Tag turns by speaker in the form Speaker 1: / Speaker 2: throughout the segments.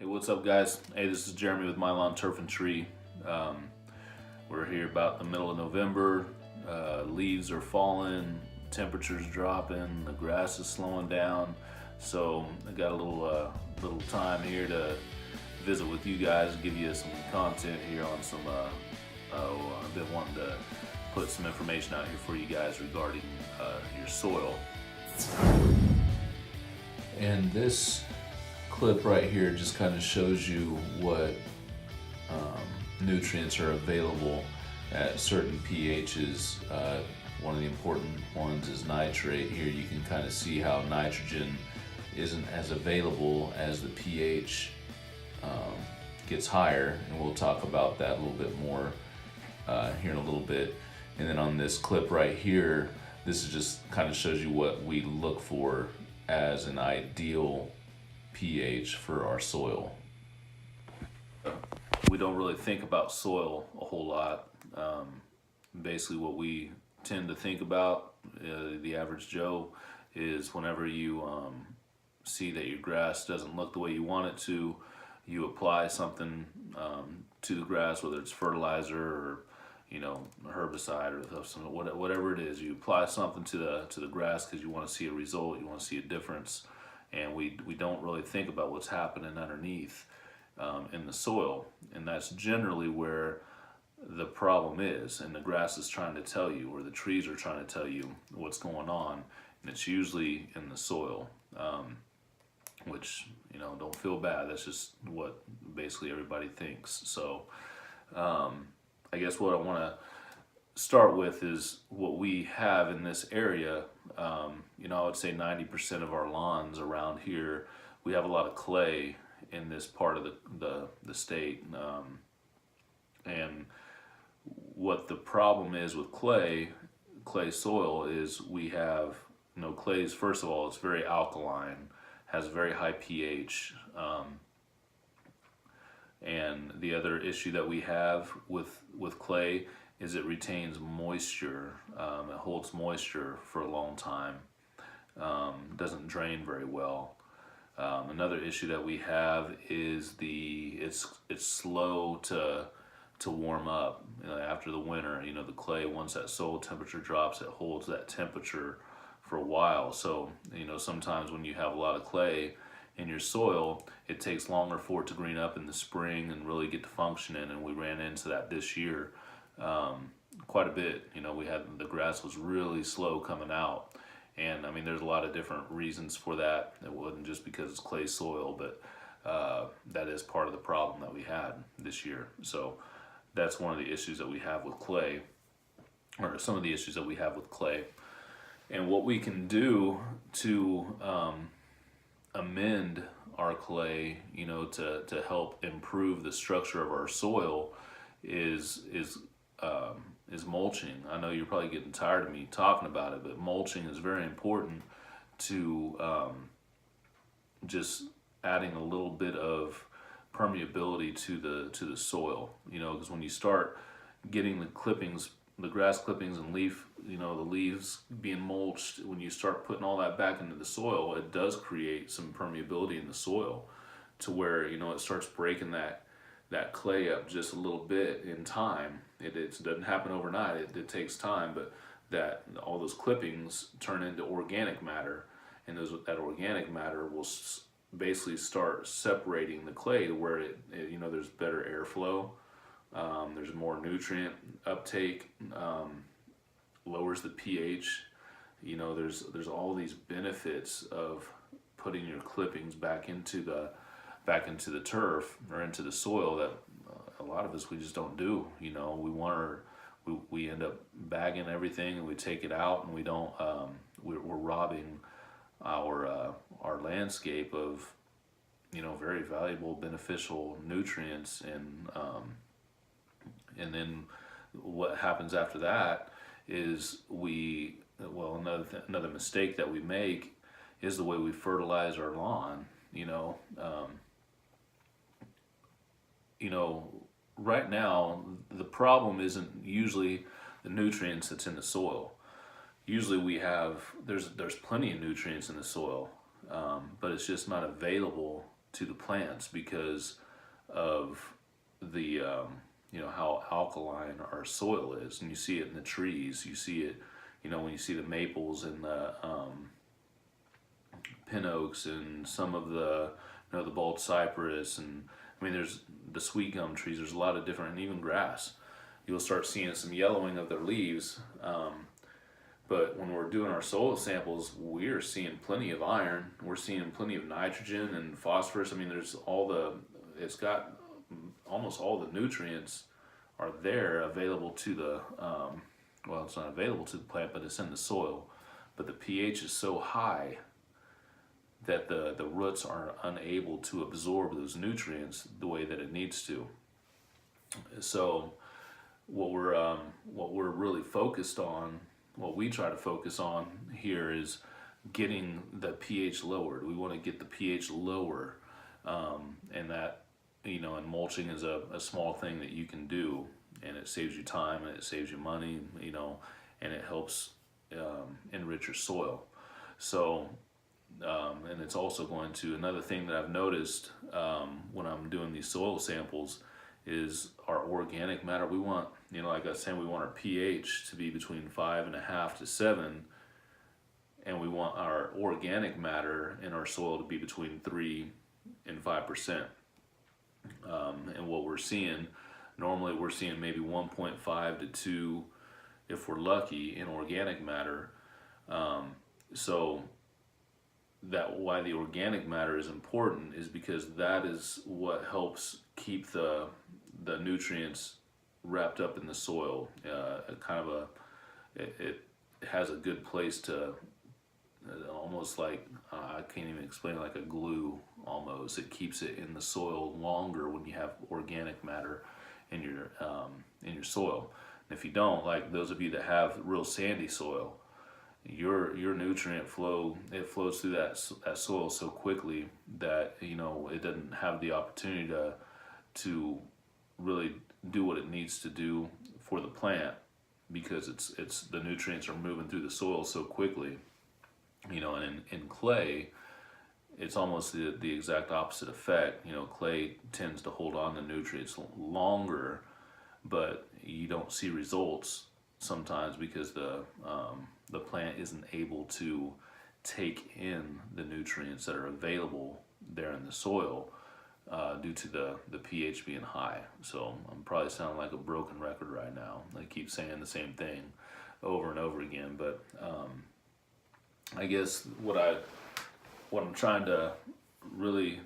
Speaker 1: Hey, what's up, guys? Hey, this is Jeremy with My Lawn Turf and Tree. Um, we're here about the middle of November. Leaves are falling, temperatures dropping, the grass is slowing down. So I got a little time here to visit with you guys, give you some content here on some. I've been wanting to put some information out here for you guys regarding your soil. And this clip right here just kind of shows you what nutrients are available at certain pHs. One of the important ones is nitrate. Here you can kind of see how nitrogen isn't as available as the pH gets higher, and we'll talk about that a little bit more here in a little bit. And then on this clip right here, this is just kind of shows you what we look for as an ideal pH for our soil. We don't really think about soil a whole lot. Basically what we tend to think about, the average Joe, is whenever you see that your grass doesn't look the way you want it to, you apply something to the grass, whether it's fertilizer or herbicide or some, whatever it is. You apply something to the grass because you want to see a result, you want to see a difference, and we don't really think about what's happening underneath in the soil, and that's generally where the problem is. And the grass is trying to tell you, or the trees are trying to tell you what's going on, and it's usually in the soil. Which, don't feel bad. That's just what basically everybody thinks. So I guess what I want to start with is what we have in this area. I would say 90% of our lawns around here, we have a lot of clay in this part of the state. And what the problem is with clay soil is we have, clays, first of all, it's very alkaline, has a very high pH. And the other issue that we have with clay is it retains moisture. It holds moisture for a long time. Doesn't drain very well. Another issue that we have is it's slow to warm up. After the winter, the clay, once that soil temperature drops, it holds that temperature for a while. So sometimes when you have a lot of clay in your soil, it takes longer for it to green up in the spring and really get to functioning. And we ran into that this year quite a bit. We had, the grass was really slow coming out, and I mean there's a lot of different reasons for that. It wasn't just because it's clay soil, but that is part of the problem that we had this year. So that's one of the issues that we have with clay, or some of the issues that we have with clay. And what we can do to amend our clay, to help improve the structure of our soil is mulching. I know you're probably getting tired of me talking about it, but mulching is very important to just adding a little bit of permeability to the soil. Because when you start getting the grass clippings and the leaves being mulched, when you start putting all that back into the soil, it does create some permeability in the soil to where it starts breaking that clay up just a little bit in time. It doesn't happen overnight. It takes time, but that all those clippings turn into organic matter, and that organic matter will basically start separating the clay to where there's better airflow. There's more nutrient uptake, lowers the pH. There's all these benefits of putting your clippings back into the turf or into the soil that a lot of us, we just don't do. We end up bagging everything and we take it out, and we don't. We're robbing our landscape of very valuable, beneficial nutrients. And then what happens after that is another mistake that we make is the way we fertilize our lawn. Right now the problem isn't usually the nutrients that's in the soil. Usually there's plenty of nutrients in the soil, but it's just not available to the plants because of the how alkaline our soil is, and you see it in the trees. You see it, when you see the maples and the pin oaks and some of the the bald cypress, and I mean there's the sweet gum trees. There's a lot of different, and even grass. You'll start seeing some yellowing of their leaves. But when we're doing our soil samples, we're seeing plenty of iron. We're seeing plenty of nitrogen and phosphorus. I mean, it's got almost all the nutrients are there available to the, well, it's not available to the plant, but it's in the soil. But the pH is so high that the roots are unable to absorb those nutrients the way that it needs to. So what we're really focused on, what we try to focus on here, is getting the pH lowered. We want to get the pH lower, and that, and mulching is a small thing that you can do, and it saves you time and it saves you money, and it helps enrich your soil. So, and it's also going to, another thing that I've noticed when I'm doing these soil samples is our organic matter. We want, like I was saying, we want our pH to be between 5.5 to 7, and we want our organic matter in our soil to be between 3 and 5%. And what we're seeing, normally we're seeing maybe 1.5 to 2, if we're lucky, in organic matter. So that why the organic matter is important is because that is what helps keep the nutrients wrapped up in the soil. It has a good place to, almost like, I can't even explain it, like a glue almost. It keeps it in the soil longer when you have organic matter in your soil. And if you don't, like those of you that have real sandy soil, your nutrient flow, it flows through that soil so quickly that it doesn't have the opportunity to really do what it needs to do for the plant, because it's the nutrients are moving through the soil so quickly. And in clay, it's almost the exact opposite effect. Clay tends to hold on to nutrients longer, but you don't see results sometimes because the plant isn't able to take in the nutrients that are available there in the soil due to the pH being high. So I'm probably sounding like a broken record right now. I keep saying the same thing over and over again, but I guess what I'm trying to really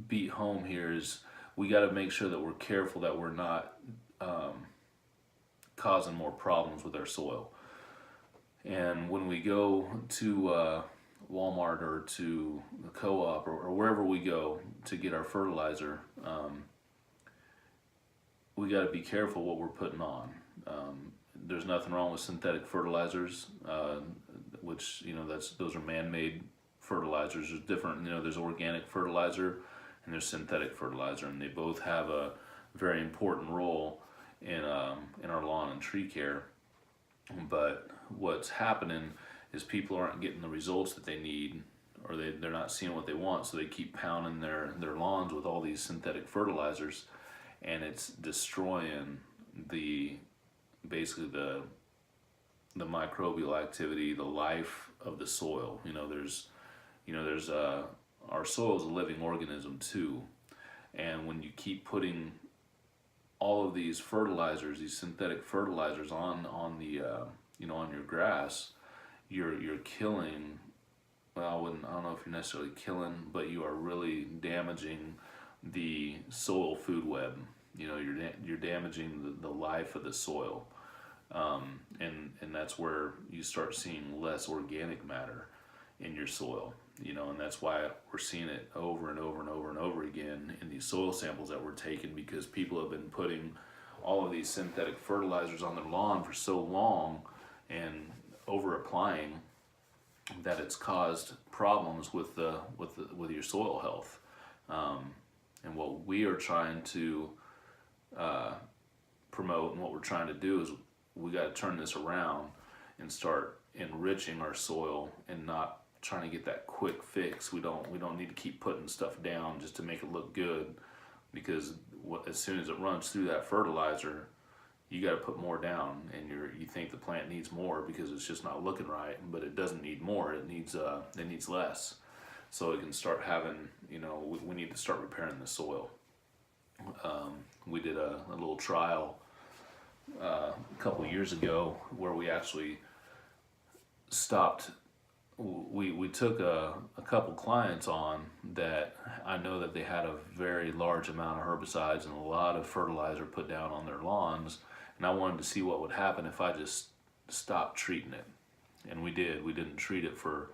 Speaker 1: beat home here is we got to make sure that we're careful that we're not causing more problems with our soil. And when we go to Walmart or to the co-op or wherever we go to get our fertilizer, we got to be careful what we're putting on. There's nothing wrong with synthetic fertilizers, which those are man-made fertilizers. There's different, there's organic fertilizer and there's synthetic fertilizer, and they both have a very important role in our lawn and tree care. But what's happening is people aren't getting the results that they need, or they're not seeing what they want, so they keep pounding their lawns with all these synthetic fertilizers, and it's destroying basically the microbial activity, the life of the soil. Our soil is a living organism too, and when you keep putting all of these fertilizers, these synthetic fertilizers on the on your grass, you're killing. Well, I don't know if you're necessarily killing, but you are really damaging the soil food web. You're damaging the life of the soil, and that's where you start seeing less organic matter in your soil. And that's why we're seeing it over and over and over and over again in these soil samples that we're taking, because people have been putting all of these synthetic fertilizers on their lawn for so long and over applying that it's caused problems with your soil health. And what we are trying to promote, and what we're trying to do, is we got to turn this around and start enriching our soil and not trying to get that quick fix. We don't need to keep putting stuff down just to make it look good, because as soon as it runs through that fertilizer, you got to put more down, and you think the plant needs more because it's just not looking right, but it doesn't need more. It needs less, so it can start having, we need to start repairing the soil. We did a little trial a couple years ago where we actually stopped. We took a couple clients on that I know that they had a very large amount of herbicides and a lot of fertilizer put down on their lawns, and I wanted to see what would happen if I just stopped treating it. And we did. We didn't treat it for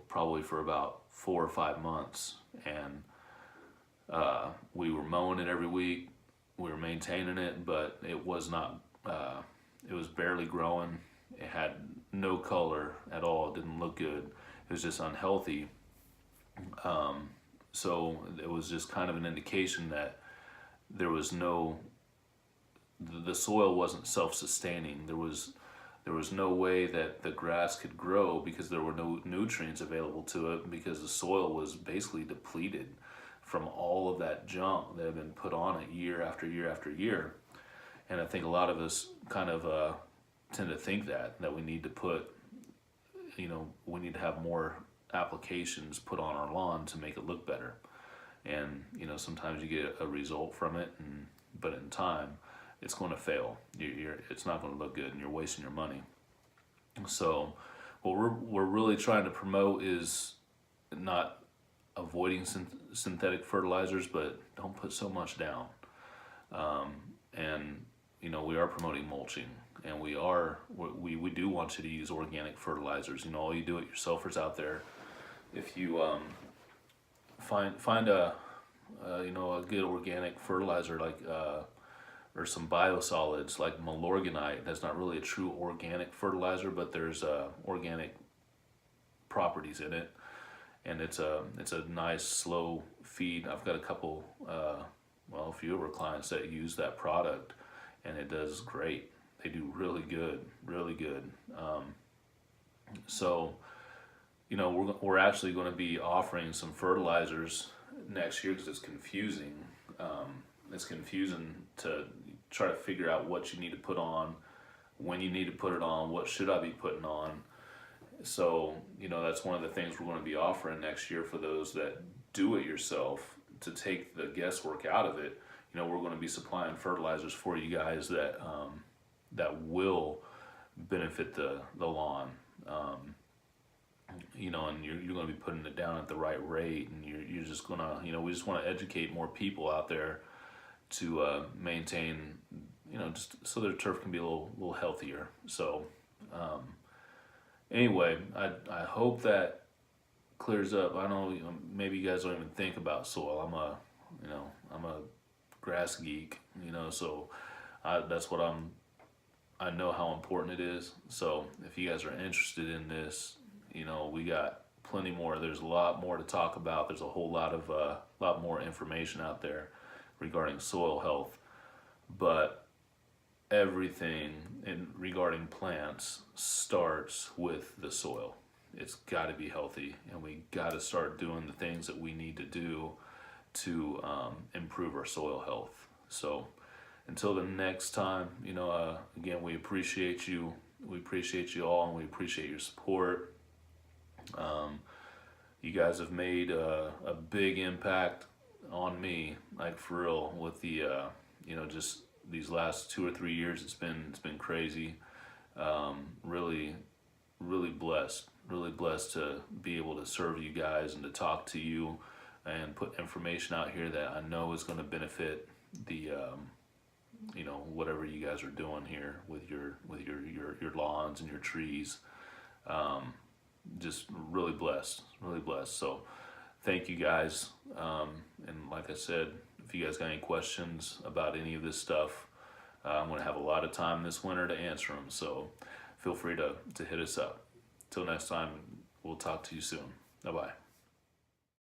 Speaker 1: probably for about 4 or 5 months, and we were mowing it every week. We were maintaining it, but it was not. It was barely growing. It had no color at all. It didn't look good. It was just unhealthy. So it was just kind of an indication that there was the soil wasn't self-sustaining. There was no way that the grass could grow because there were no nutrients available to it, because the soil was basically depleted from all of that junk that had been put on it year after year after year. And I think a lot of us kind of tend to think that we need to put, we need to have more applications put on our lawn to make it look better. And sometimes you get a result from it, but in time it's going to fail. It's not going to look good, and you're wasting your money. So what we're really trying to promote is not avoiding synthetic fertilizers, but don't put so much down. And we are promoting mulching, and we do want you to use organic fertilizers. All you do-it-yourselfers out there, if you find a good organic fertilizer, like or some biosolids like Milorganite. That's not really a true organic fertilizer, but there's organic properties in it, and it's a nice slow feed. I've got a couple, a few of our clients that use that product, and it does great. They do really good, really good. So we're actually going to be offering some fertilizers next year, because it's confusing. It's confusing to try to figure out what you need to put on, when you need to put it on, what should I be putting on. So that's one of the things we're going to be offering next year for those that do it yourself, to take the guesswork out of it. We're going to be supplying fertilizers for you guys that will benefit the lawn. And you're going to be putting it down at the right rate, and you're just going to, we just want to educate more people out there to maintain, just so their turf can be a little healthier. So anyway, I hope that clears up. I know, maybe you guys don't even think about soil. I'm a grass geek, so that's what I know how important it is. So if you guys are interested in this, we got plenty more. There's a lot more to talk about. There's a whole lot more information out there regarding soil health, but everything regarding plants starts with the soil. It's got to be healthy, and we got to start doing the things that we need to do to improve our soil health. So until the next time, again, we appreciate you. We appreciate you all, and we appreciate your support. You guys have made a big impact on me, like for real, with the just these last 2 or 3 years. It's been crazy. Really blessed to be able to serve you guys and to talk to you and put information out here that I know is going to benefit the whatever you guys are doing here with your lawns and your trees. Just really blessed. So thank you guys. And like I said, if you guys got any questions about any of this stuff, I'm going to have a lot of time this winter to answer them. So feel free to hit us up. Till next time, we'll talk to you soon. Bye-bye.